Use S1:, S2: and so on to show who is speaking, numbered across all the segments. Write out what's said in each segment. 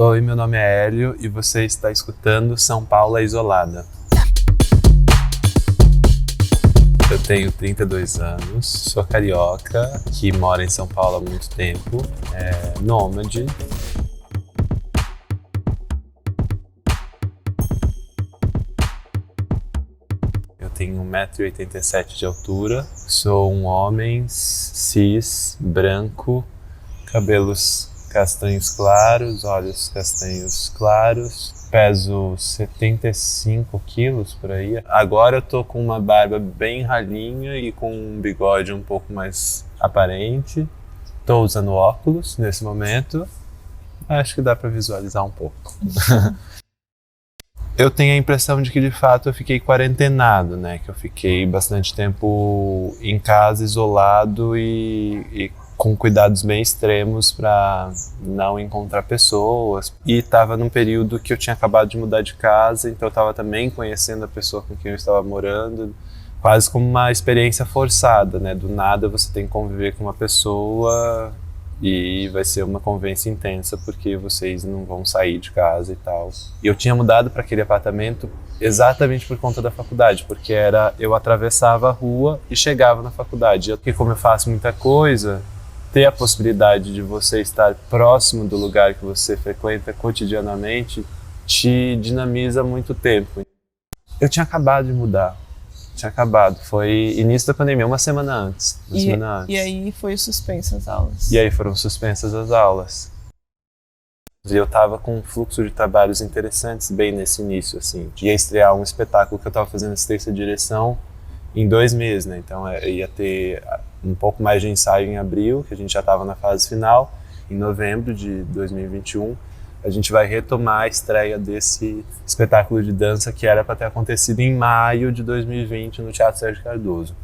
S1: Oi, meu nome é Hélio e você está escutando São Paulo é Isolada. Eu tenho 32 anos, sou carioca, que mora em São Paulo há muito tempo, nômade. Eu tenho 1,87 m de altura, sou um homem cis, branco, cabelos castanhos claros, olhos castanhos claros, peso 75 quilos por aí. Agora eu tô com uma barba bem ralinha e com um bigode um pouco mais aparente. Tô usando óculos nesse momento. Acho que dá para visualizar um pouco. Eu tenho a impressão de que de fato eu fiquei quarentenado, né? Que eu fiquei bastante tempo em casa, isolado e com cuidados bem extremos para não encontrar pessoas. E estava num período que eu tinha acabado de mudar de casa, então eu estava também conhecendo a pessoa com quem eu estava morando, quase como uma experiência forçada, né? Do nada você tem que conviver com uma pessoa e vai ser uma convivência intensa porque vocês não vão sair de casa e tal. E eu tinha mudado para aquele apartamento exatamente por conta da faculdade, porque eu atravessava a rua e chegava na faculdade. E como eu faço muita coisa, ter a possibilidade de você estar próximo do lugar que você frequenta cotidianamente te dinamiza muito tempo. Eu tinha acabado de mudar. Foi início da pandemia, uma semana antes.
S2: E aí foi suspensa as aulas.
S1: E aí foram suspensas as aulas. E eu tava com um fluxo de trabalhos interessantes bem nesse início, assim. Ia estrear um espetáculo que eu tava fazendo assistência de direção em 2 meses, né? Então ia ter um pouco mais de ensaio em abril, que a gente já estava na fase final. Em novembro de 2021, a gente vai retomar a estreia desse espetáculo de dança que era para ter acontecido em maio de 2020 no Teatro Sérgio Cardoso.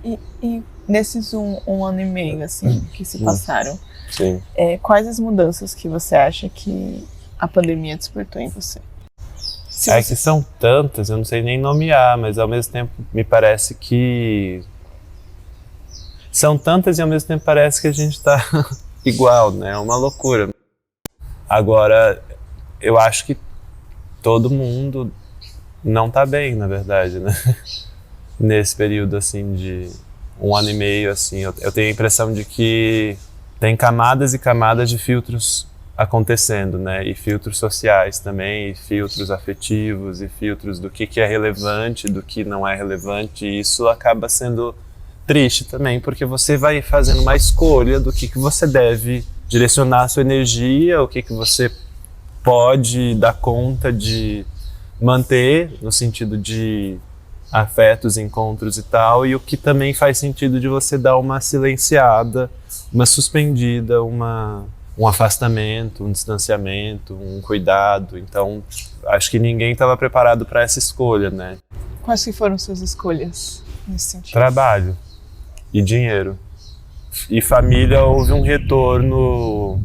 S2: E nesses um ano e meio assim, que se passaram,
S1: sim.
S2: Quais as mudanças que você acha que a pandemia despertou em você?
S1: Que são tantas, eu não sei nem nomear, mas ao mesmo tempo me parece que são tantas e ao mesmo tempo parece que a gente está igual, né? É uma loucura. Agora, eu acho que todo mundo não tá bem, na verdade, né? Nesse período, assim, de 1 ano e meio, assim, eu tenho a impressão de que tem camadas e camadas de filtros acontecendo, né? E filtros sociais também, e filtros afetivos, e filtros do que é relevante, do que não é relevante, e isso acaba sendo triste também, porque você vai fazendo uma escolha do que você deve direcionar a sua energia, o que você pode dar conta de manter, no sentido de afetos, encontros e tal, e o que também faz sentido de você dar uma silenciada, uma suspendida, um afastamento, um distanciamento, um cuidado. Então, acho que ninguém estava preparado para essa escolha, né?
S2: Quais que foram suas escolhas nesse sentido?
S1: Trabalho e dinheiro. E família, houve um retorno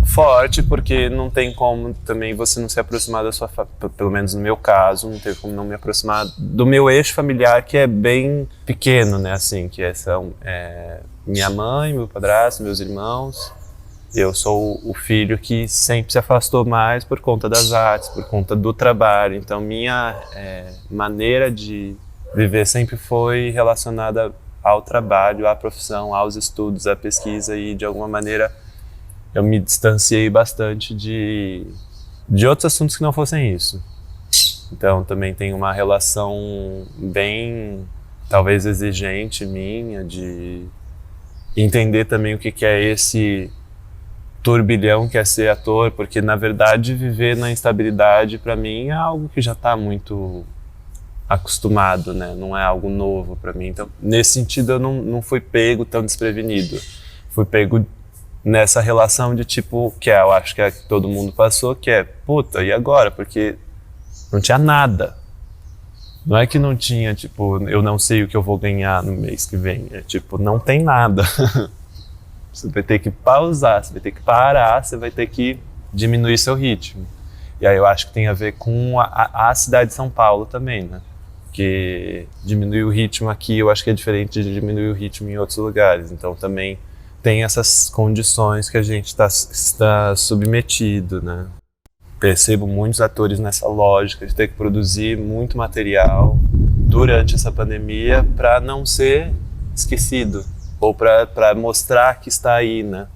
S1: forte, porque não tem como também você não se aproximar da sua pelo menos no meu caso, não teve como não me aproximar do meu eixo familiar, que é bem pequeno, né, assim, que são minha mãe, meu padrasto, meus irmãos. Eu sou o filho que sempre se afastou mais por conta das artes, por conta do trabalho. Então minha maneira de viver sempre foi relacionada ao trabalho, à profissão, aos estudos, à pesquisa, e de alguma maneira eu me distanciei bastante de outros assuntos que não fossem isso. Então também tem uma relação bem, talvez exigente minha, de entender também o que é esse turbilhão que é ser ator, porque na verdade viver na instabilidade para mim é algo que já está muito acostumado, né? Não é algo novo para mim. Então, nesse sentido, eu não fui pego tão desprevenido. Fui pego nessa relação de tipo, que eu acho que todo mundo passou, que é, puta, e agora? Porque não tinha nada. Não é que não tinha, tipo, eu não sei o que eu vou ganhar no mês que vem. É tipo, não tem nada. Você vai ter que pausar, você vai ter que parar, você vai ter que diminuir seu ritmo. E aí eu acho que tem a ver com a cidade de São Paulo também, né? Porque diminuir o ritmo aqui eu acho que é diferente de diminuir o ritmo em outros lugares. Então também tem essas condições que a gente está submetido, né? Percebo muitos atores nessa lógica de ter que produzir muito material durante essa pandemia para não ser esquecido ou para mostrar que está aí, né?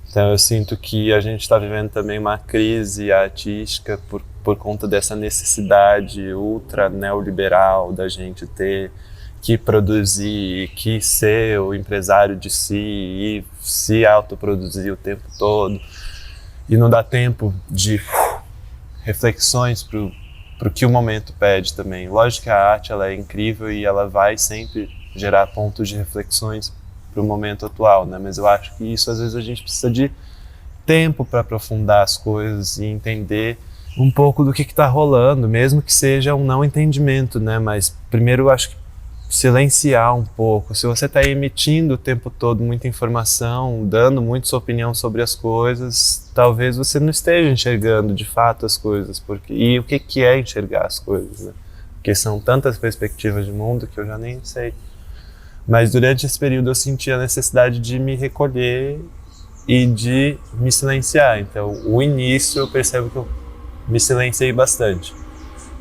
S1: Então eu sinto que a gente está vivendo também uma crise artística por conta dessa necessidade ultra neoliberal da gente ter que produzir, que ser o empresário de si e se autoproduzir o tempo todo. E não dá tempo de reflexões para o que o momento pede também. Lógico que a arte ela é incrível e ela vai sempre gerar pontos de reflexões para o momento atual, né? Mas eu acho que isso às vezes a gente precisa de tempo para aprofundar as coisas e entender um pouco do que está rolando, mesmo que seja um não entendimento, né? Mas primeiro eu acho que silenciar um pouco. Se você está emitindo o tempo todo muita informação, dando muito sua opinião sobre as coisas, talvez você não esteja enxergando de fato as coisas. E o que é enxergar as coisas, né? Porque são tantas perspectivas de mundo que eu já nem sei. Mas durante esse período eu senti a necessidade de me recolher e de me silenciar. Então, o início eu percebo que eu me silenciei bastante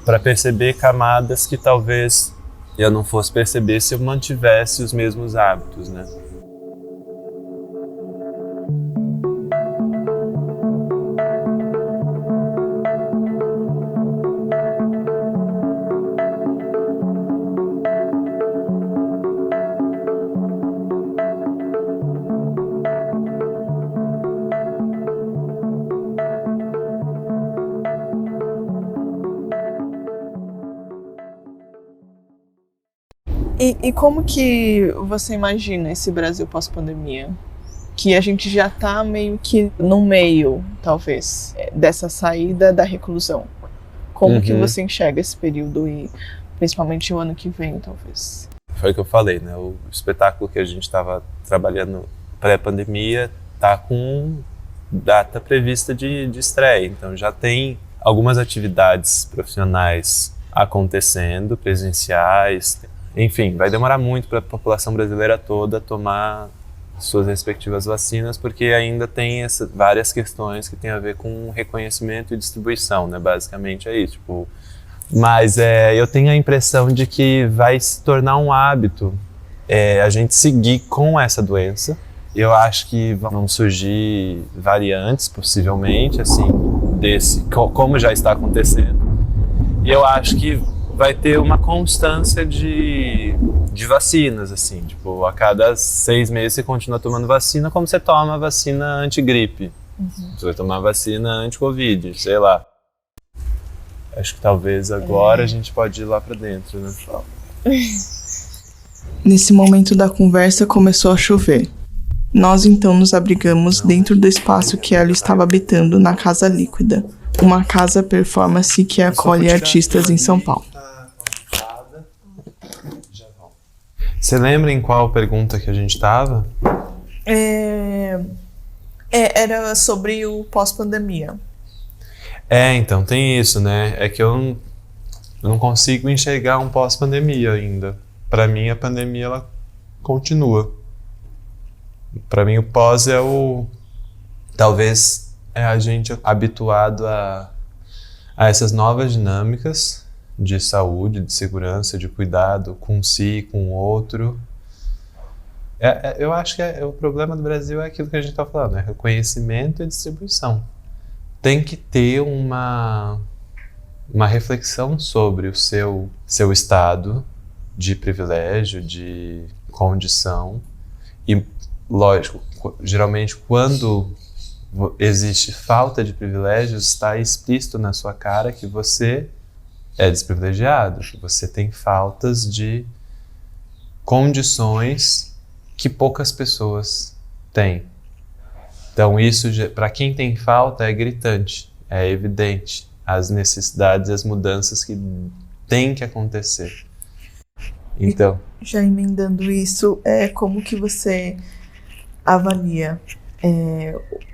S1: para perceber camadas que talvez eu não fosse perceber se eu mantivesse os mesmos hábitos, né?
S2: E como que você imagina esse Brasil pós-pandemia? Que a gente já tá meio que no meio, talvez, dessa saída da reclusão. Como que você enxerga esse período e principalmente o ano que vem, talvez?
S1: Foi o que eu falei, né? O espetáculo que a gente estava trabalhando pré-pandemia tá com data prevista de estreia. Então já tem algumas atividades profissionais acontecendo, presenciais. Enfim, vai demorar muito para a população brasileira toda tomar suas respectivas vacinas, porque ainda tem várias questões que têm a ver com reconhecimento e distribuição, né? Basicamente é isso. Tipo, mas eu tenho a impressão de que vai se tornar um hábito a gente seguir com essa doença. Eu acho que vão surgir variantes, possivelmente, assim, como já está acontecendo. E eu acho que vai ter uma constância de vacinas, assim, tipo, a cada 6 meses você continua tomando vacina como você toma vacina anti-gripe. Você vai tomar vacina anti-covid, sei lá. Acho que talvez agora a gente pode ir lá pra dentro, né?
S2: Nesse momento da conversa começou a chover. Nós então nos abrigamos dentro do espaço que ela estava habitando na Casa Líquida, uma casa performance que acolhe artistas em São Paulo.
S1: Você lembra em qual pergunta que a gente estava?
S2: Era sobre o pós-pandemia.
S1: Então, tem isso, né? É que eu não consigo enxergar um pós-pandemia ainda. Para mim, a pandemia, ela continua. Para mim, o pós talvez é a gente habituado a essas novas dinâmicas de saúde, de segurança, de cuidado com si, com o outro. Eu acho que o problema do Brasil é aquilo que a gente está falando, né? Reconhecimento e distribuição. Tem que ter uma reflexão sobre o seu estado de privilégio, de condição. E, lógico, geralmente quando existe falta de privilégios, está explícito na sua cara que você é desprivilegiado, que você tem faltas de condições que poucas pessoas têm. Então isso, para quem tem falta, é gritante, é evidente as necessidades e as mudanças que têm que acontecer. Então,
S2: já emendando isso, como que você avalia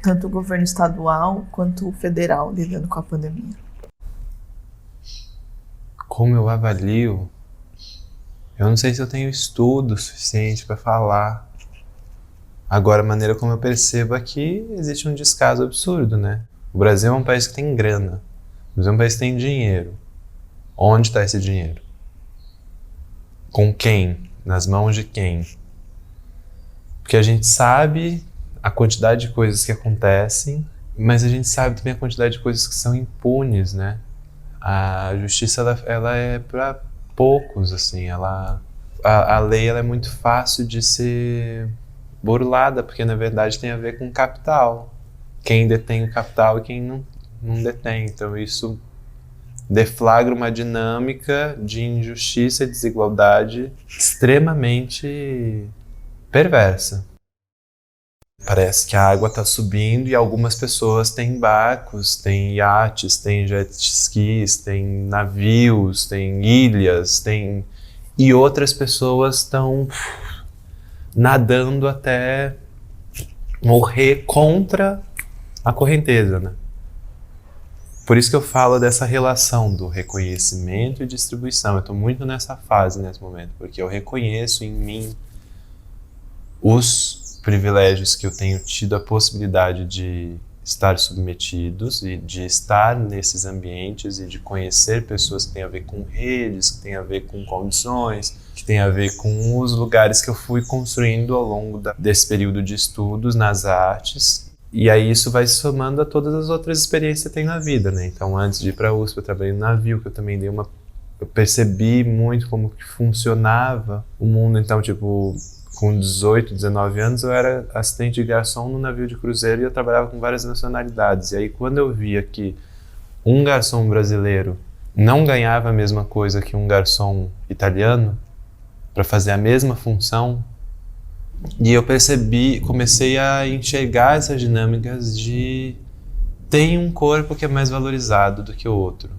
S2: tanto o governo estadual quanto o federal lidando com a pandemia?
S1: Como eu avalio? Eu não sei se eu tenho estudo suficiente para falar Agora, a maneira como eu percebo aqui, existe um descaso absurdo, né? O Brasil é um país que tem grana. O Brasil é um país que tem dinheiro. Onde está esse dinheiro? Com quem? Nas mãos de quem? Porque a gente sabe a quantidade de coisas que acontecem, mas a gente sabe também a quantidade de coisas que são impunes, né? A justiça, ela é para poucos, assim. A lei, ela é muito fácil de ser burlada, porque na verdade tem a ver com capital. Quem detém o capital e quem não detém. Então isso deflagra uma dinâmica de injustiça e desigualdade extremamente perversa. Parece que a água está subindo e algumas pessoas têm barcos, têm iates, têm jet skis, têm navios, têm ilhas, e outras pessoas estão nadando até morrer contra a correnteza, né? Por isso que eu falo dessa relação do reconhecimento e distribuição. Eu estou muito nessa fase nesse momento, porque eu reconheço em mim os privilégios que eu tenho tido a possibilidade de estar submetidos e de estar nesses ambientes e de conhecer pessoas que têm a ver com redes, que têm a ver com condições, que têm a ver com os lugares que eu fui construindo ao longo desse período de estudos nas artes. E aí isso vai somando a todas as outras experiências que tem na vida, né? Então, antes de ir para a USP, eu trabalhei no navio, que eu também eu percebi muito como que funcionava o mundo. Então, tipo, com 18, 19 anos, eu era assistente de garçom no navio de cruzeiro e eu trabalhava com várias nacionalidades. E aí, quando eu via que um garçom brasileiro não ganhava a mesma coisa que um garçom italiano para fazer a mesma função, e eu comecei a enxergar essas dinâmicas de tem um corpo que é mais valorizado do que o outro.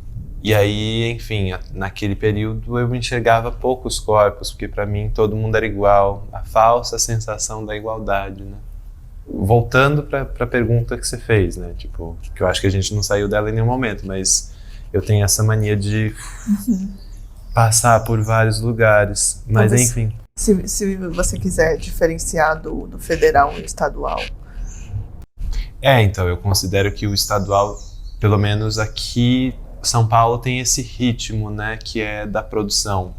S1: E aí, enfim, naquele período eu enxergava poucos corpos, porque para mim todo mundo era igual, a falsa sensação da igualdade, né? Voltando para a pergunta que você fez, né? Tipo, que eu acho que a gente não saiu dela em nenhum momento, mas eu tenho essa mania de passar por vários lugares, mas
S2: Então,
S1: enfim.
S2: Se você quiser diferenciar do federal e estadual.
S1: Então, eu considero que o estadual, pelo menos aqui, São Paulo tem esse ritmo, né, que é da produção.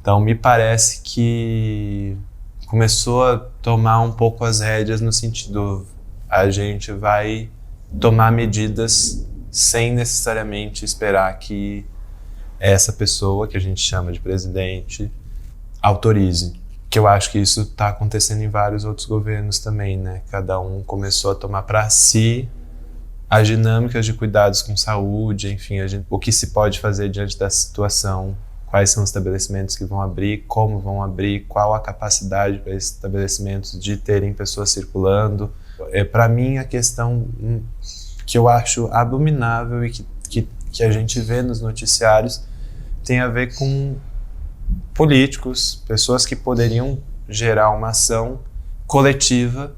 S1: Então, me parece que começou a tomar um pouco as rédeas no sentido, a gente vai tomar medidas sem necessariamente esperar que essa pessoa, que a gente chama de presidente, autorize. Que eu acho que isso está acontecendo em vários outros governos também, né? Cada um começou a tomar para si as dinâmicas de cuidados com saúde, enfim, o que se pode fazer diante da situação, quais são os estabelecimentos que vão abrir, como vão abrir, qual a capacidade para esses estabelecimentos de terem pessoas circulando. Para mim, a questão que eu acho abominável e que a gente vê nos noticiários tem a ver com políticos, pessoas que poderiam gerar uma ação coletiva,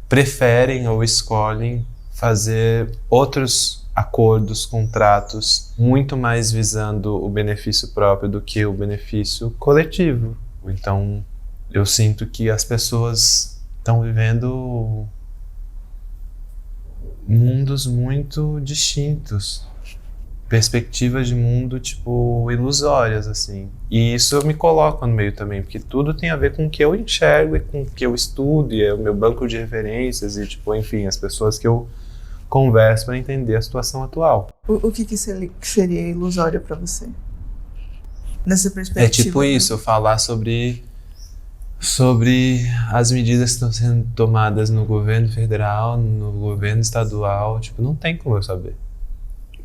S1: preferem ou escolhem fazer outros acordos, contratos, muito mais visando o benefício próprio do que o benefício coletivo. Então, eu sinto que as pessoas estão vivendo mundos muito distintos, perspectivas de mundo, tipo, ilusórias, assim. E isso eu me coloco no meio também, porque tudo tem a ver com o que eu enxergo e com o que eu estudo, e é o meu banco de referências, e, tipo, enfim, as pessoas que eu converso para entender a situação atual.
S2: O que seria ilusório para você? Nessa perspectiva?
S1: É tipo isso, eu falar sobre as medidas que estão sendo tomadas no governo federal, no governo estadual, tipo, não tem como eu saber.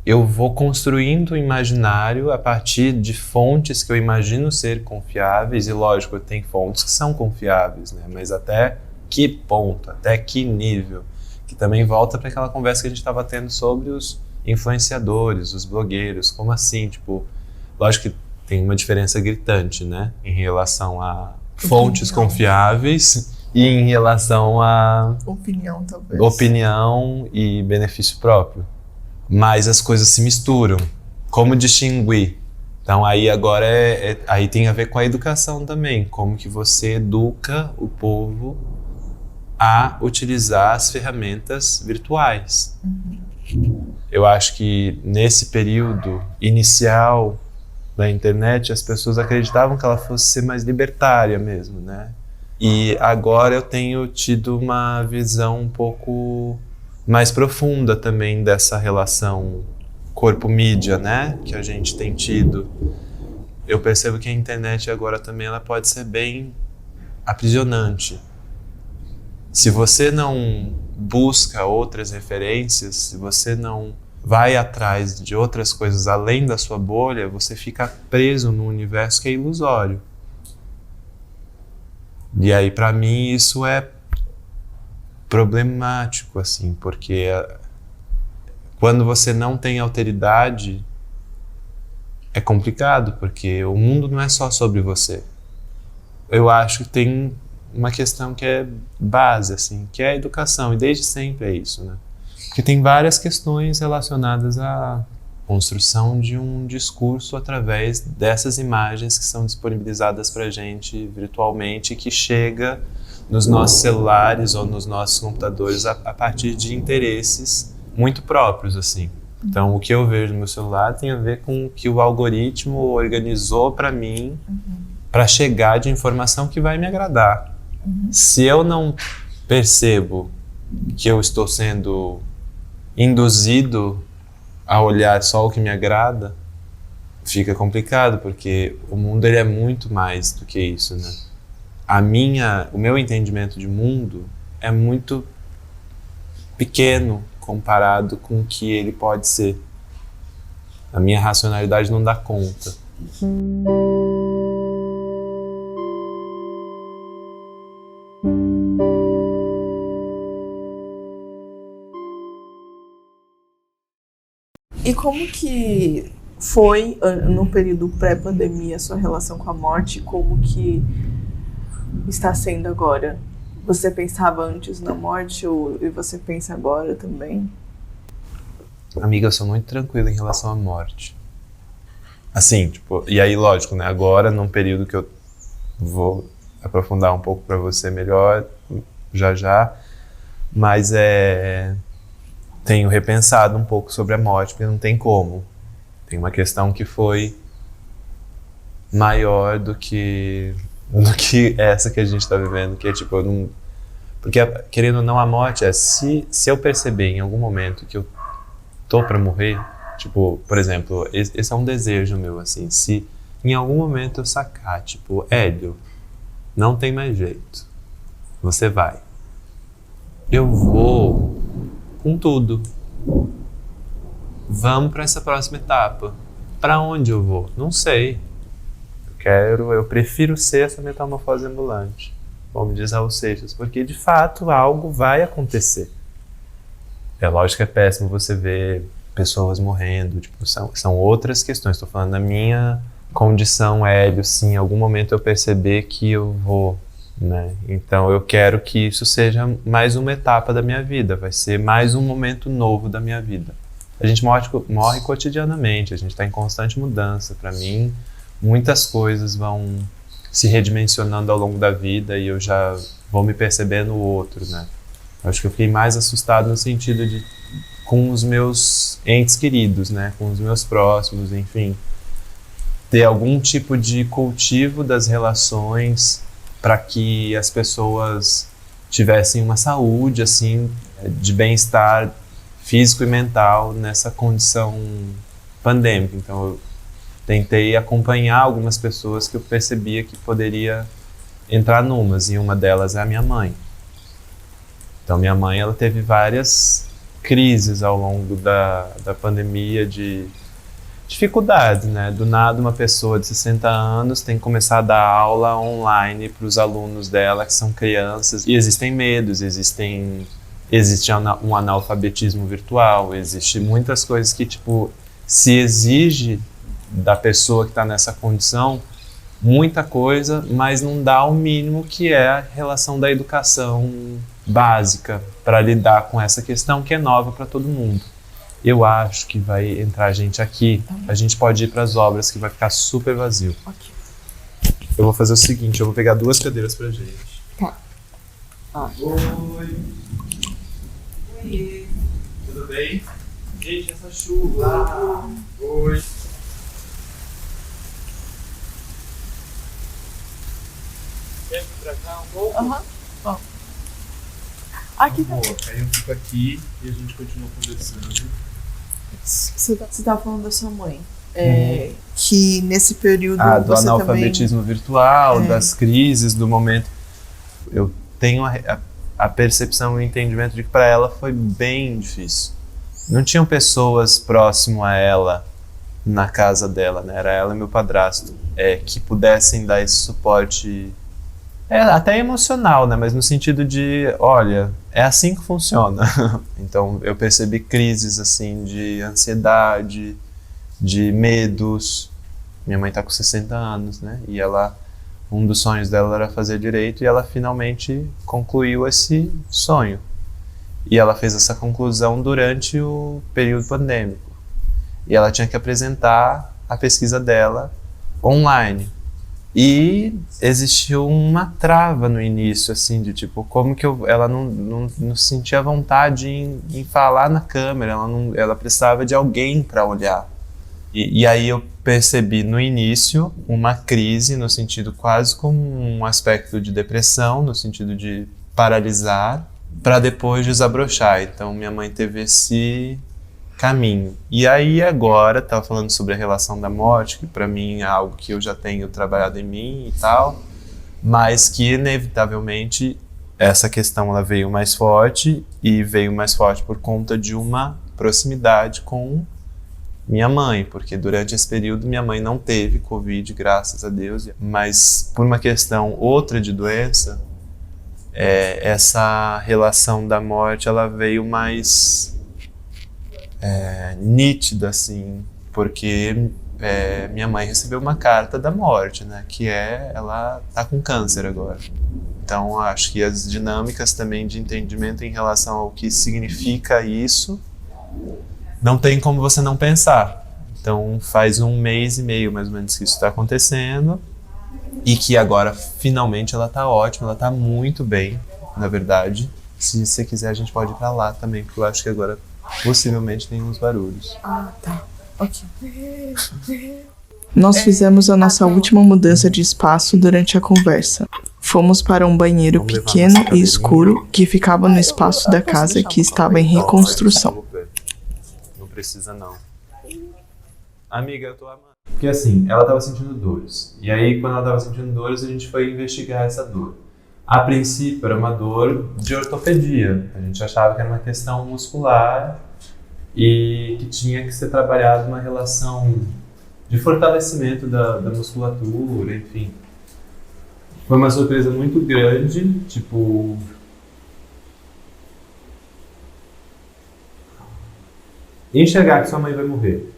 S1: Eu vou construindo o imaginário a partir de fontes que eu imagino ser confiáveis, e lógico, tem fontes que são confiáveis, né? Mas até que ponto, até que nível? Que também volta para aquela conversa que a gente estava tendo sobre os influenciadores, os blogueiros, como assim? Tipo, lógico que tem uma diferença gritante, né? Em relação a fontes confiáveis e em relação a
S2: opinião, talvez.
S1: Opinião e benefício próprio. Mas as coisas se misturam. Como distinguir? Então aí agora aí tem a ver com a educação também. Como que você educa o povo a utilizar as ferramentas virtuais. Eu acho que nesse período inicial da internet, as pessoas acreditavam que ela fosse ser mais libertária mesmo, né? E agora eu tenho tido uma visão um pouco mais profunda também dessa relação corpo-mídia, né? Que a gente tem tido. Eu percebo que a internet agora também ela pode ser bem aprisionante. Se você não busca outras referências, se você não vai atrás de outras coisas além da sua bolha, você fica preso num universo que é ilusório. E aí, para mim, isso é problemático, assim, porque quando você não tem alteridade, é complicado, porque o mundo não é só sobre você. Eu acho que tem uma questão que é base, assim, que é a educação, e desde sempre é isso, né? Porque tem várias questões relacionadas à construção de um discurso através dessas imagens que são disponibilizadas para a gente virtualmente, que chega nos nossos celulares ou nos nossos computadores a partir de interesses muito próprios, assim. Então, o que eu vejo no meu celular tem a ver com o que o algoritmo organizou para mim, para chegar de informação que vai me agradar. Se eu não percebo que eu estou sendo induzido a olhar só o que me agrada, fica complicado, porque o mundo ele é muito mais do que isso, né? O meu entendimento de mundo é muito pequeno comparado com o que ele pode ser. A minha racionalidade não dá conta.
S2: E como que foi, no período pré-pandemia, a sua relação com a morte? Como que está sendo agora? Você pensava antes na morte e você pensa agora também?
S1: Amiga, eu sou muito tranquilo em relação à morte. Assim, tipo, e aí, lógico, né? Agora, num período que eu vou aprofundar um pouco para você melhor, já, mas tenho repensado um pouco sobre a morte, porque não tem como. Tem uma questão que foi maior do que essa que a gente está vivendo, que é tipo, eu não... Porque, querendo ou não, a morte é se eu perceber em algum momento que eu tô para morrer, tipo, por exemplo, esse é um desejo meu, assim, se em algum momento eu sacar, tipo, Hélio, não tem mais jeito, você vai. Eu vou com tudo. Vamos para essa próxima etapa. Para onde eu vou? Não sei. Eu prefiro ser essa metamorfose ambulante, como diz Raul Seixas, porque de fato algo vai acontecer. É lógico que é péssimo você ver pessoas morrendo, tipo, são outras questões. Estou falando da minha condição, Hélio, sim, em algum momento eu perceber que eu vou, né? Então eu quero que isso seja mais uma etapa da minha vida, vai ser mais um momento novo da minha vida. A gente morre cotidianamente, a gente está em constante mudança. Para mim, muitas coisas vão se redimensionando ao longo da vida e eu já vou me perceber no outro, né? Acho que eu fiquei mais assustado no sentido de com os meus entes queridos, né? Com os meus próximos, enfim. Ter algum tipo de cultivo das relações para que as pessoas tivessem uma saúde, assim, de bem-estar físico e mental nessa condição pandêmica. Então, eu tentei acompanhar algumas pessoas que eu percebia que poderia entrar numas, e uma delas é a minha mãe. Então, minha mãe, ela teve várias crises ao longo da pandemia de dificuldades, né? Do nada, uma pessoa de 60 anos tem que começar a dar aula online para os alunos dela, que são crianças, e existem medos, existe um analfabetismo virtual, existe muitas coisas que, tipo, se exige da pessoa que está nessa condição muita coisa, mas não dá o mínimo, que é a relação da educação básica para lidar com essa questão que é nova para todo mundo. Eu acho que vai entrar gente aqui, a gente pode ir para as obras, que vai ficar super vazio.
S2: Ok.
S1: Eu vou fazer o seguinte, eu vou pegar 2 cadeiras pra gente.
S2: Tá.
S1: Oi. Oi. Tudo bem? Gente, essa chuva. Oi. Quer vir pra cá um pouco?
S2: Bom. Aqui tá.
S1: Aí eu fico aqui e a gente continua conversando.
S2: Você tá falando da sua mãe. Que nesse período
S1: do
S2: você
S1: analfabetismo virtual, das crises, do momento. Eu tenho a percepção e o entendimento de que para ela foi bem difícil. Não tinham pessoas próximo a ela na casa dela, né? Era ela e meu padrasto, que pudessem dar esse suporte, até emocional, né? Mas no sentido de, olha, é assim que funciona. Então eu percebi crises assim de ansiedade, de medos. Minha mãe tá com 60 anos, né? E um dos sonhos dela era fazer direito e ela finalmente concluiu esse sonho. E ela fez essa conclusão durante o período pandêmico. E ela tinha que apresentar a pesquisa dela online. E existiu uma trava no início, assim, de tipo, como que ela não sentia vontade em falar na câmera, ela precisava de alguém para olhar. E aí eu percebi no início uma crise, no sentido quase como um aspecto de depressão, no sentido de paralisar, para depois desabrochar. Então minha mãe teve esse caminho. E aí agora, estava falando sobre a relação da morte, que para mim é algo que eu já tenho trabalhado em mim e tal, mas que inevitavelmente essa questão ela veio mais forte, e veio mais forte por conta de uma proximidade com minha mãe, porque durante esse período minha mãe não teve Covid, graças a Deus, mas por uma questão outra de doença, essa relação da morte ela veio mais nítida, assim, porque minha mãe recebeu uma carta da morte, né, que ela tá com câncer agora. Então acho que as dinâmicas também de entendimento em relação ao que significa isso, não tem como você não pensar. Então faz 1 mês e meio mais ou menos que isso está acontecendo, e que agora finalmente ela tá ótima, ela tá muito bem, na verdade. Se você quiser a gente pode ir para lá também, porque eu acho que agora possivelmente tem uns barulhos.
S2: Tá. Ok. Nós fizemos a nossa última mudança de espaço durante a conversa. Fomos para um banheiro pequeno e escuro que ficava no espaço da casa que estava em reconstrução.
S1: Não precisa não. Amiga, eu tô amando. Porque assim, ela tava sentindo dores. E aí quando ela tava sentindo dores, a gente foi investigar essa dor. A princípio era uma dor de ortopedia. A gente achava que era uma questão muscular e que tinha que ser trabalhado uma relação de fortalecimento da musculatura, enfim. Foi uma surpresa muito grande, tipo... enxergar que sua mãe vai morrer.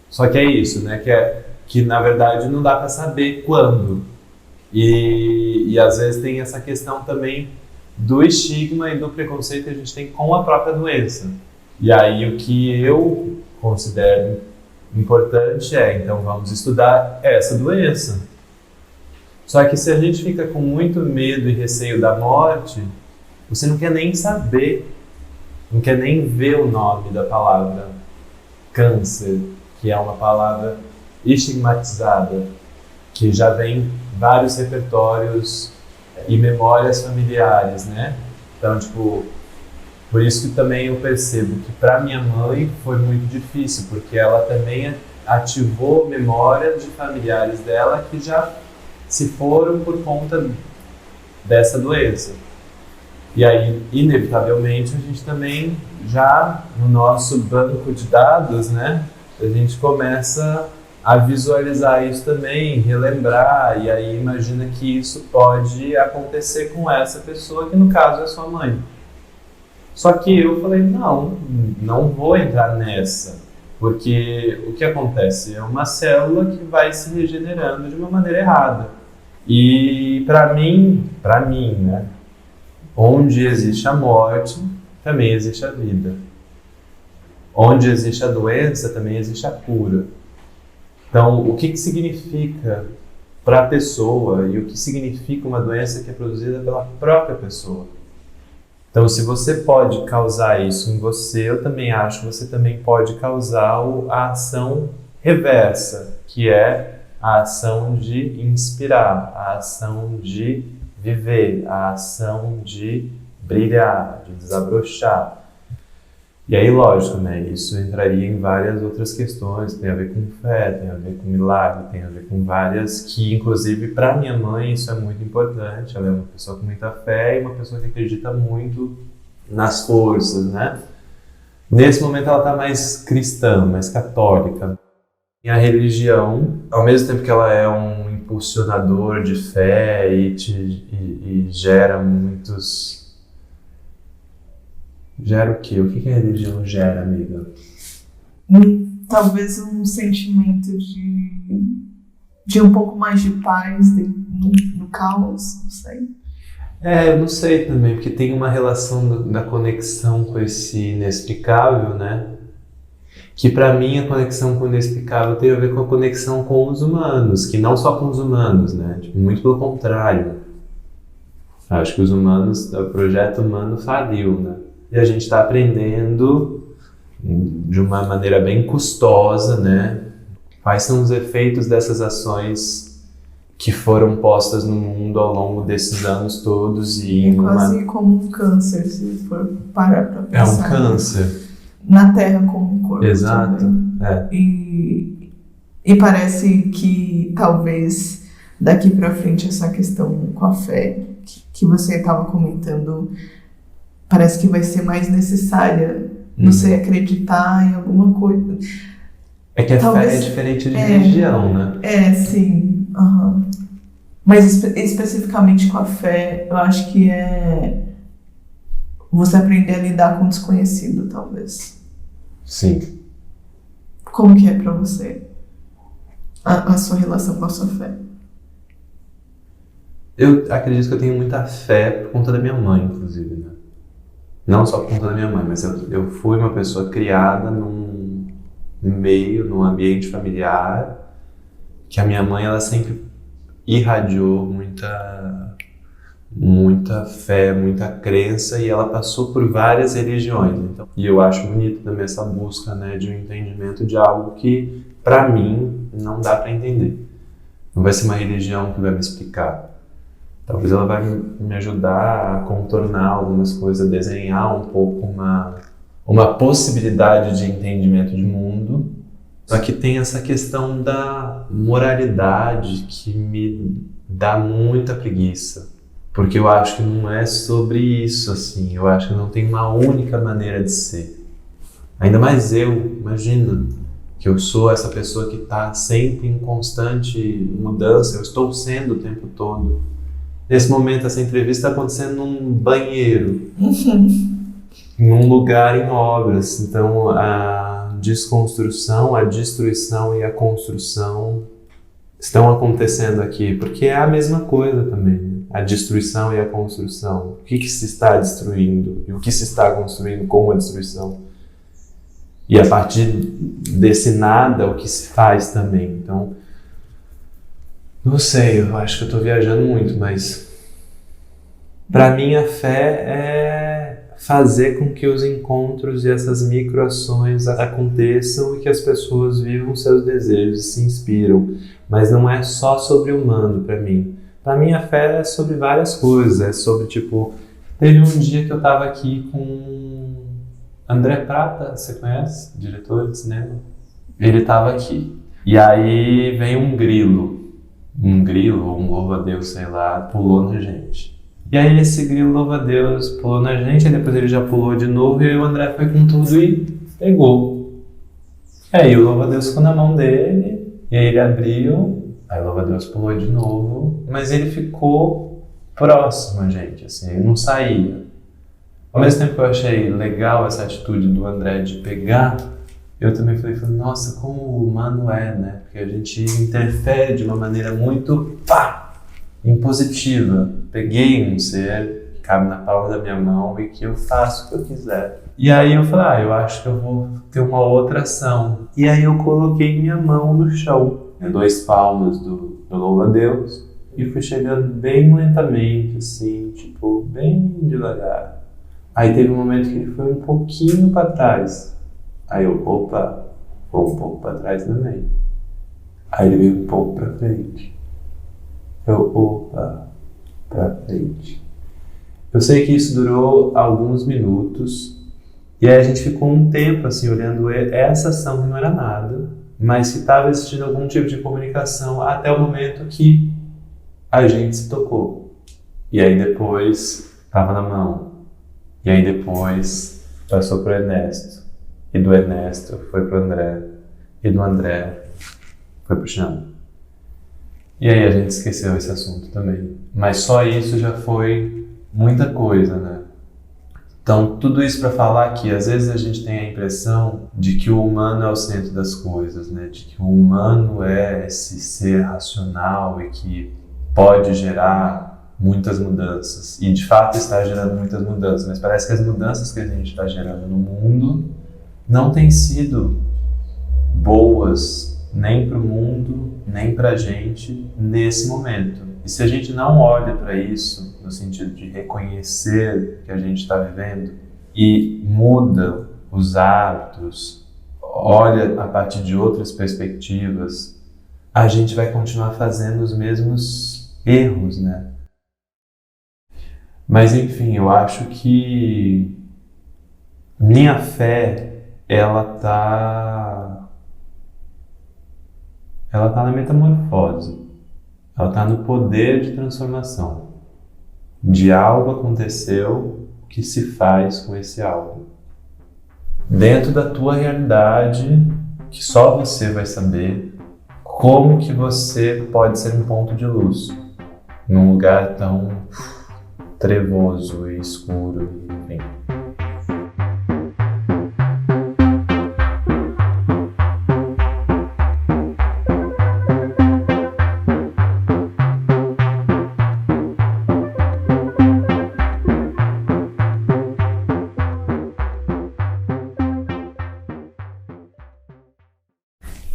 S1: Só que é isso, né? Que na verdade não dá para saber quando. E às vezes tem essa questão também do estigma e do preconceito que a gente tem com a própria doença. E aí o que eu considero importante então vamos estudar essa doença. Só que se a gente fica com muito medo e receio da morte, você não quer nem saber, não quer nem ver o nome da palavra câncer, que é uma palavra estigmatizada, que já vem vários repertórios e memórias familiares, né? Então, tipo, por isso que também eu percebo que para minha mãe foi muito difícil, porque ela também ativou memórias de familiares dela que já se foram por conta dessa doença. E aí, inevitavelmente, a gente também já no nosso banco de dados, né, a gente começa a visualizar isso também, relembrar, e aí imagina que isso pode acontecer com essa pessoa, que no caso é sua mãe. Só que eu falei, não vou entrar nessa, porque o que acontece é uma célula que vai se regenerando de uma maneira errada. E para mim, né, onde existe a morte, também existe a vida. Onde existe a doença, também existe a cura. Então, o que significa para a pessoa e o que significa uma doença que é produzida pela própria pessoa. Então, se você pode causar isso em você, eu também acho que você também pode causar a ação reversa, que é a ação de inspirar, a ação de viver, a ação de brilhar, de desabrochar. E aí, lógico, né, isso entraria em várias outras questões, tem a ver com fé, tem a ver com milagre, tem a ver com várias que, inclusive, para minha mãe isso é muito importante. Ela é uma pessoa com muita fé e uma pessoa que acredita muito nas forças, né? Nesse momento ela está mais cristã, mais católica. E a religião, ao mesmo tempo que ela é um impulsionador de fé e gera muitos... Gera o quê? O que a religião gera, amiga?
S2: Talvez um sentimento de um pouco mais de paz no caos, não sei.
S1: Eu não sei também, porque tem uma relação da conexão com esse inexplicável, né? Que para mim a conexão com o inexplicável tem a ver com a conexão com os humanos, que não só com os humanos, né? Tipo, muito pelo contrário. Acho que os humanos, o projeto humano faliu, né? E a gente está aprendendo de uma maneira bem custosa, né? Quais são os efeitos dessas ações que foram postas no mundo ao longo desses anos todos e
S2: quase como um câncer, se for parar para pensar.
S1: É um câncer.
S2: Na Terra como um corpo.
S1: Exato.
S2: E parece que talvez daqui para frente essa questão com a fé que você estava comentando parece que vai ser mais necessária. Não sei, acreditar em alguma coisa.
S1: É que a fé é diferente de religião, né?
S2: Sim. Uhum. Mas especificamente com a fé, eu acho que é você aprender a lidar com o desconhecido, talvez.
S1: Sim.
S2: Como que é pra você a sua relação com a sua fé?
S1: Eu acredito que eu tenho muita fé por conta da minha mãe, inclusive, né? Não só por conta da minha mãe, mas eu fui uma pessoa criada num num ambiente familiar, que a minha mãe, ela sempre irradiou muita fé, muita crença, e ela passou por várias religiões. Então, e eu acho bonito também essa busca, né, de um entendimento de algo que, para mim, não dá para entender. Não vai ser uma religião que vai me explicar. Talvez ela vai me ajudar a contornar algumas coisas, a desenhar um pouco uma possibilidade de entendimento de mundo. Só que tem essa questão da moralidade que me dá muita preguiça. Porque eu acho que não é sobre isso, assim. Eu acho que não tem uma única maneira de ser. Ainda mais eu, imagina, que eu sou essa pessoa que está sempre em constante mudança. Eu estou sendo o tempo todo. Nesse momento, essa entrevista está acontecendo num banheiro, num lugar em obras. Então, a desconstrução, a destruição e a construção estão acontecendo aqui, porque é a mesma coisa também. A destruição e a construção. O que se está destruindo e o que se está construindo com a destruição. E a partir desse nada, o que se faz também. Então, não sei, eu acho que eu estou viajando muito, mas para mim a fé é fazer com que os encontros e essas microações aconteçam e que as pessoas vivam seus desejos e se inspiram. Mas não é só sobre o humano para mim. Para mim a fé é sobre várias coisas, é sobre tipo... Teve um dia que eu estava aqui com André Prata, você conhece? Diretor de cinema? Ele estava aqui. E aí vem um grilo, ou um louva-a-Deus, sei lá, pulou na gente. E aí esse grilo louva-a-Deus pulou na gente, aí depois ele já pulou de novo e aí o André foi com tudo e pegou. Aí o louva-a-Deus ficou na mão dele, e aí ele abriu, aí o louva-a-Deus pulou de novo, mas ele ficou próximo a gente, assim, ele não saía. Ao mesmo tempo que eu achei legal essa atitude do André de pegar, eu também falei, nossa, como o humano é, né? Porque a gente interfere de uma maneira muito, impositiva. Peguei um ser que cabe na palma da minha mão e que eu faço o que eu quiser. E aí eu falei, eu acho que eu vou ter uma outra ação. E aí eu coloquei minha mão no chão. 2 palmas do louva-a-Deus, e fui chegando bem lentamente, assim, tipo, bem devagar. Aí teve um momento que ele foi um pouquinho para trás. Aí eu, opa, vou um pouco para trás também. Aí ele veio um pouco para frente. Eu, opa, para frente. Eu sei que isso durou alguns minutos, e aí a gente ficou um tempo assim olhando essa ação que não era nada, mas que estava existindo algum tipo de comunicação até o momento que a gente se tocou. E aí depois estava na mão. E aí depois passou pro Ernesto. E do Ernesto foi pro André. E do André foi pro chão. E aí a gente esqueceu esse assunto também. Mas só isso já foi muita coisa, né? Então, tudo isso para falar que às vezes a gente tem a impressão de que o humano é o centro das coisas, né? De que o humano é esse ser racional e que pode gerar muitas mudanças. E de fato está gerando muitas mudanças, mas parece que as mudanças que a gente está gerando no mundo não têm sido boas nem para o mundo, nem para a gente nesse momento. E se a gente não olha para isso, no sentido de reconhecer que a gente está vivendo e muda os hábitos, olha a partir de outras perspectivas, a gente vai continuar fazendo os mesmos erros, né? Mas enfim, eu acho que minha fé, ela tá na metamorfose. Ela está no poder de transformação. De algo aconteceu, o que se faz com esse algo? Dentro da tua realidade, que só você vai saber, como que você pode ser um ponto de luz num lugar tão trevoso e escuro, enfim.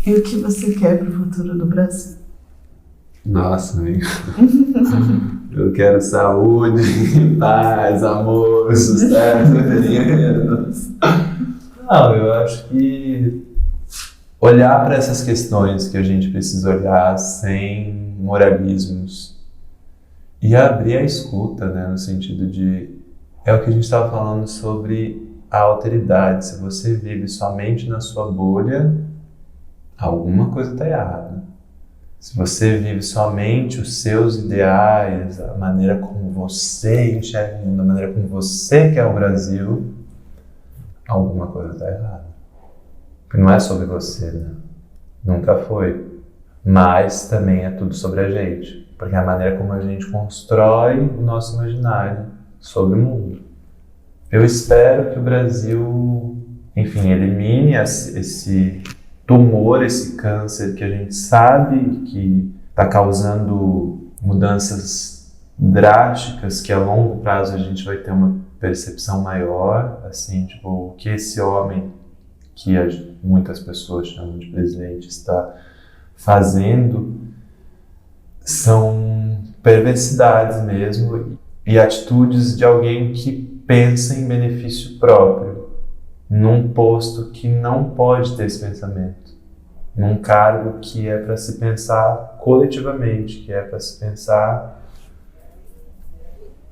S2: E o que você quer para o futuro do Brasil?
S1: Nossa, amigo. Eu quero saúde, paz, amor, sucesso, dinheiro. Não, eu acho que olhar para essas questões que a gente precisa olhar sem moralismos e abrir a escuta, né, no sentido de... É o que a gente estava falando sobre a alteridade. Se você vive somente na sua bolha, alguma coisa está errada. Se você vive somente os seus ideais, a maneira como você enxerga o mundo, a maneira como você quer o Brasil, alguma coisa está errada. Porque não é sobre você, né? Nunca foi. Mas também é tudo sobre a gente. Porque é a maneira como a gente constrói o nosso imaginário sobre o mundo. Eu espero que o Brasil, enfim, elimine esse tumor, esse câncer que a gente sabe que está causando mudanças drásticas, que a longo prazo a gente vai ter uma percepção maior, assim, tipo, o que esse homem, que muitas pessoas chamam de presidente, está fazendo, são perversidades mesmo e atitudes de alguém que pensa em benefício próprio, num posto que não pode ter esse pensamento, num cargo que é para se pensar coletivamente, que é para se pensar...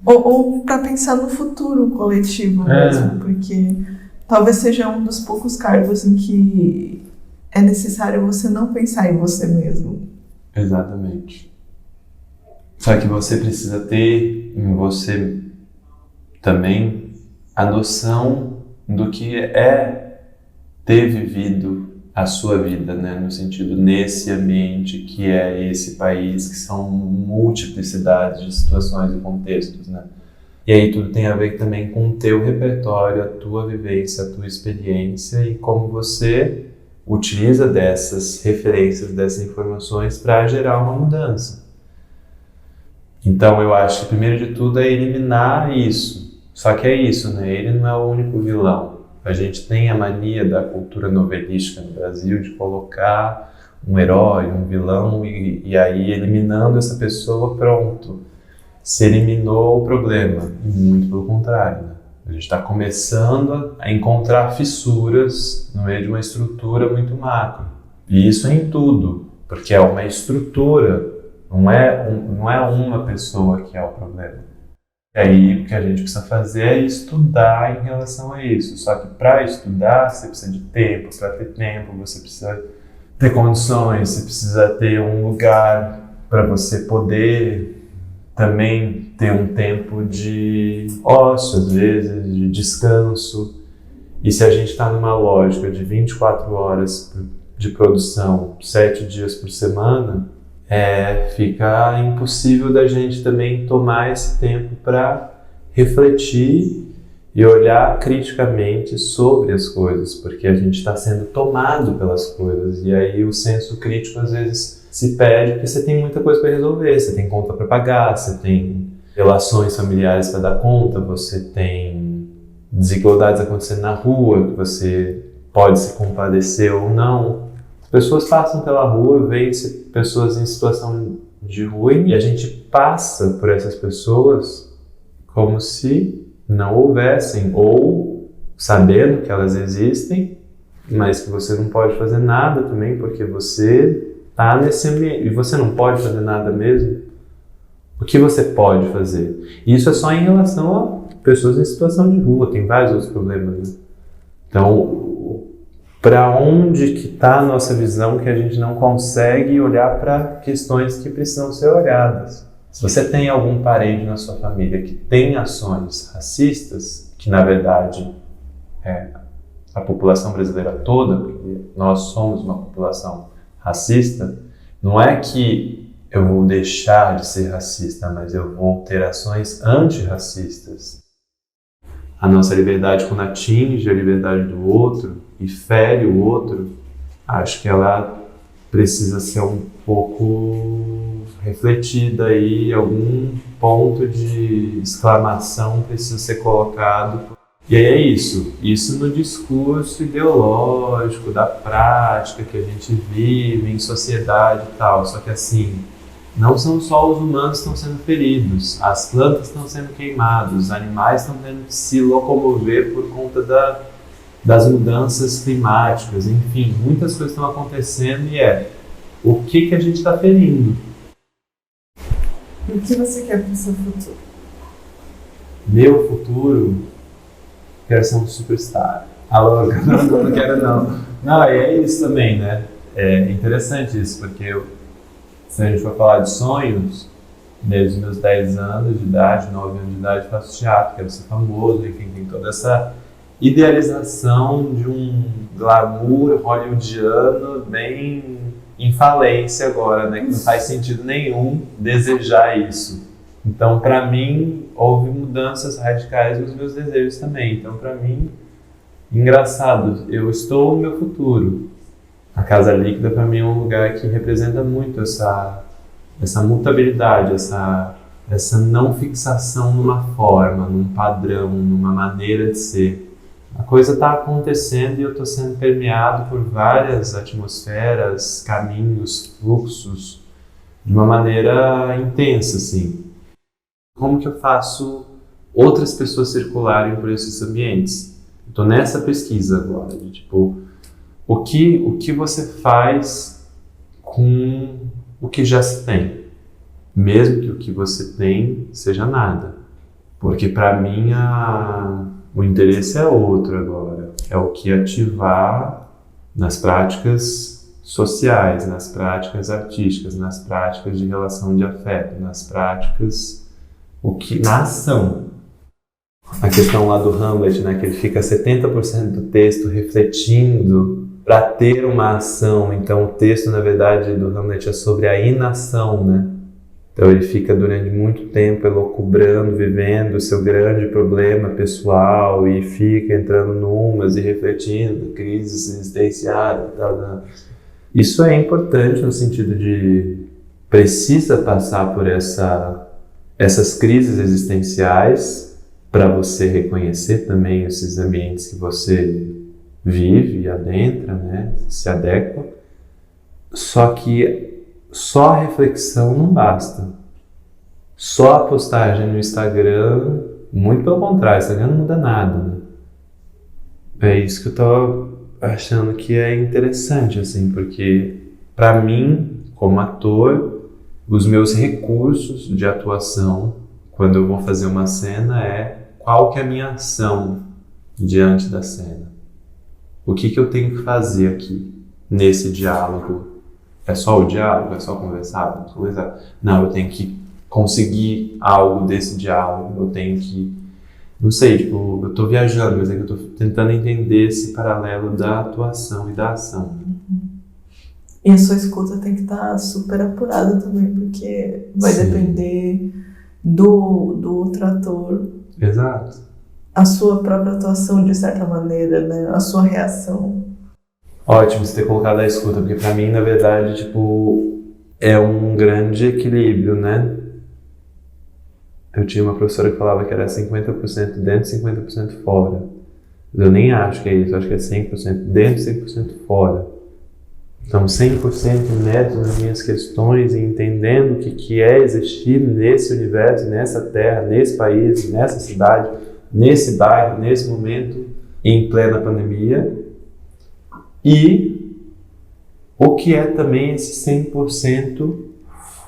S2: Ou para pensar no futuro coletivo mesmo, porque talvez seja um dos poucos cargos em que é necessário você não pensar em você mesmo.
S1: Exatamente. Só que você precisa ter em você também a noção do que é ter vivido a sua vida, né? No sentido, nesse ambiente que é esse país, que são multiplicidades de situações e contextos, né? E aí tudo tem a ver também com o teu repertório, a tua vivência, a tua experiência e como você utiliza dessas referências, dessas informações para gerar uma mudança. Então eu acho que primeiro de tudo é eliminar isso. Só que é isso, né? Ele não é o único vilão. A gente tem a mania da cultura novelística no Brasil de colocar um herói, um vilão, e aí eliminando essa pessoa, pronto, se eliminou o problema. Muito pelo contrário, né? A gente está começando a encontrar fissuras no meio de uma estrutura muito macro. E isso é em tudo, porque é uma estrutura, não é uma pessoa que é o problema. E aí o que a gente precisa fazer é estudar em relação a isso. Só que para estudar você precisa de tempo, para ter tempo você precisa ter condições, você precisa ter um lugar para você poder também ter um tempo de ócio, às vezes, de descanso. E se a gente está numa lógica de 24 horas de produção, 7 dias por semana, fica impossível da gente também tomar esse tempo para refletir e olhar criticamente sobre as coisas, porque a gente está sendo tomado pelas coisas, e aí o senso crítico às vezes se perde porque você tem muita coisa para resolver, você tem conta para pagar, você tem relações familiares para dar conta, você tem desigualdades acontecendo na rua, que você pode se compadecer ou não. As pessoas passam pela rua, veem pessoas em situação de ruim, e a gente passa por essas pessoas como se não houvessem, ou sabendo que elas existem, mas que você não pode fazer nada também, porque você está nesse ambiente, e você não pode fazer nada mesmo. O que você pode fazer? E isso é só em relação a pessoas em situação de rua, tem vários outros problemas, né? Então, para onde que está a nossa visão que a gente não consegue olhar para questões que precisam ser olhadas? Se você tem algum parente na sua família que tem ações racistas, que na verdade é a população brasileira toda, porque nós somos uma população racista, não é que eu vou deixar de ser racista, mas eu vou ter ações antirracistas. A nossa liberdade, quando atinge a liberdade do outro e fere o outro, acho que ela precisa ser um pouco refletida aí, algum ponto de exclamação precisa ser colocado. E aí é isso no discurso ideológico, da prática que a gente vive em sociedade e tal, só que assim, não são só os humanos que estão sendo feridos, as plantas estão sendo queimadas, os animais estão tendo que se locomover por conta das mudanças climáticas, enfim, muitas coisas estão acontecendo e o que a gente está ferindo.
S2: O que você quer para o seu futuro?
S1: Meu futuro? Quero ser um superstar. Alô, não quero não. Não, é isso também, né? É interessante isso, porque se a gente for falar de sonhos, desde os meus 10 anos de idade, 9 anos de idade, faço teatro, quero ser famoso, enfim, tem toda essa idealização de um glamour hollywoodiano bem em falência agora, né? Que não faz sentido nenhum desejar isso. Então, para mim, houve mudanças radicais nos meus desejos também. Então, para mim, engraçado, eu estou no meu futuro. A Casa Líquida, para mim, é um lugar que representa muito essa mutabilidade, essa não fixação numa forma, num padrão, numa maneira de ser. A coisa está acontecendo e eu estou sendo permeado por várias atmosferas, caminhos, fluxos, de uma maneira intensa, assim. Como que eu faço outras pessoas circularem por esses ambientes? Estou nessa pesquisa agora, de tipo, o que você faz com o que já se tem? Mesmo que o que você tem seja nada. Porque para mim o interesse é outro agora. É o que ativar nas práticas sociais, nas práticas artísticas, nas práticas de relação de afeto, nas práticas na ação. A questão lá do Hamlet, né, que ele fica 70% do texto refletindo para ter uma ação. Então o texto, na verdade, do Hamlet é sobre a inação, né? Então ele fica durante muito tempo elucubrando, vivendo o seu grande problema pessoal e fica entrando numas e refletindo crises existenciais. Isso é importante no sentido de precisa passar por essas crises existenciais para você reconhecer também esses ambientes que você vive e adentra, né? Se adequa. Só que só a reflexão não basta. Só a postagem no Instagram, muito pelo contrário, o Instagram não muda nada, né? É isso que eu tô achando que é interessante, assim, porque para mim, como ator, os meus recursos de atuação, quando eu vou fazer uma cena, é qual que é a minha ação diante da cena. O que eu tenho que fazer aqui, nesse diálogo? É só o diálogo? É só conversar? Vamos conversar. Não, eu tenho que conseguir algo desse diálogo, eu tenho que... Não sei, tipo, eu tô viajando, mas é que eu tô tentando entender esse paralelo da atuação e da ação.
S2: E a sua escuta tem que estar super apurada também, porque vai depender do outro ator.
S1: Exato.
S2: A sua própria atuação, de certa maneira, né? A sua reação.
S1: Ótimo você ter colocado a escuta, porque pra mim, na verdade, tipo, é um grande equilíbrio, né? Eu tinha uma professora que falava que era 50% dentro e 50% fora. Mas eu nem acho que é isso, eu acho que é 100% dentro e 100% fora. Então, 100% neto nas minhas questões e entendendo o que é existir nesse universo, nessa terra, nesse país, nessa cidade, nesse bairro, nesse momento, em plena pandemia. E o que é também esse 100%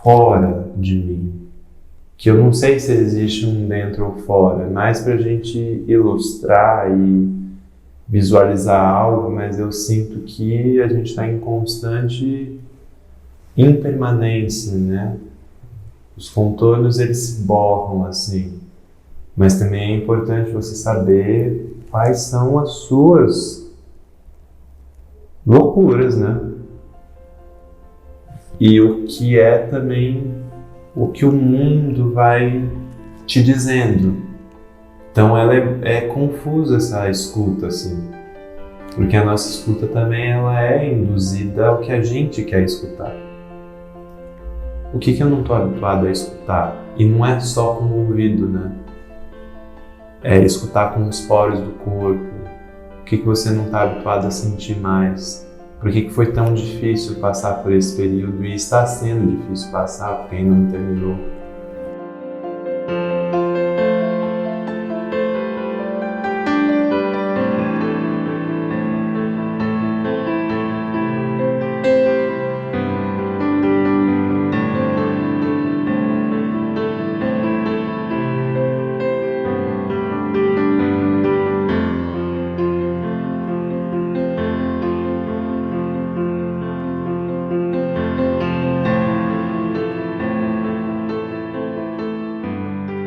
S1: fora de mim. Que eu não sei se existe um dentro ou fora, mais para a gente ilustrar e visualizar algo, mas eu sinto que a gente está em constante impermanência, né? Os contornos, eles se borram assim, mas também é importante você saber quais são as suas loucuras, né? E o que é também o que o mundo vai te dizendo. Então ela é confusa essa escuta, assim, porque a nossa escuta também ela é induzida ao que a gente quer escutar. O que eu não estou habituado a escutar? E não é só com o ouvido, né? É escutar com os poros do corpo. O que você não está habituado a sentir mais? Por que foi tão difícil passar por esse período e está sendo difícil passar porque ainda não terminou?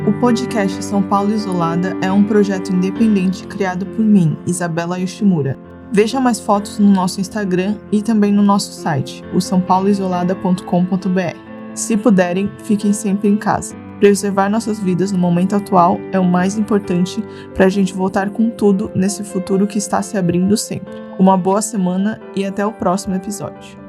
S2: O podcast São Paulo Isolada é um projeto independente criado por mim, Isabela Yoshimura. Veja mais fotos no nosso Instagram e também no nosso site, o saopauloisolada.com.br. Se puderem, fiquem sempre em casa. Preservar nossas vidas no momento atual é o mais importante para a gente voltar com tudo nesse futuro que está se abrindo sempre. Uma boa semana e até o próximo episódio.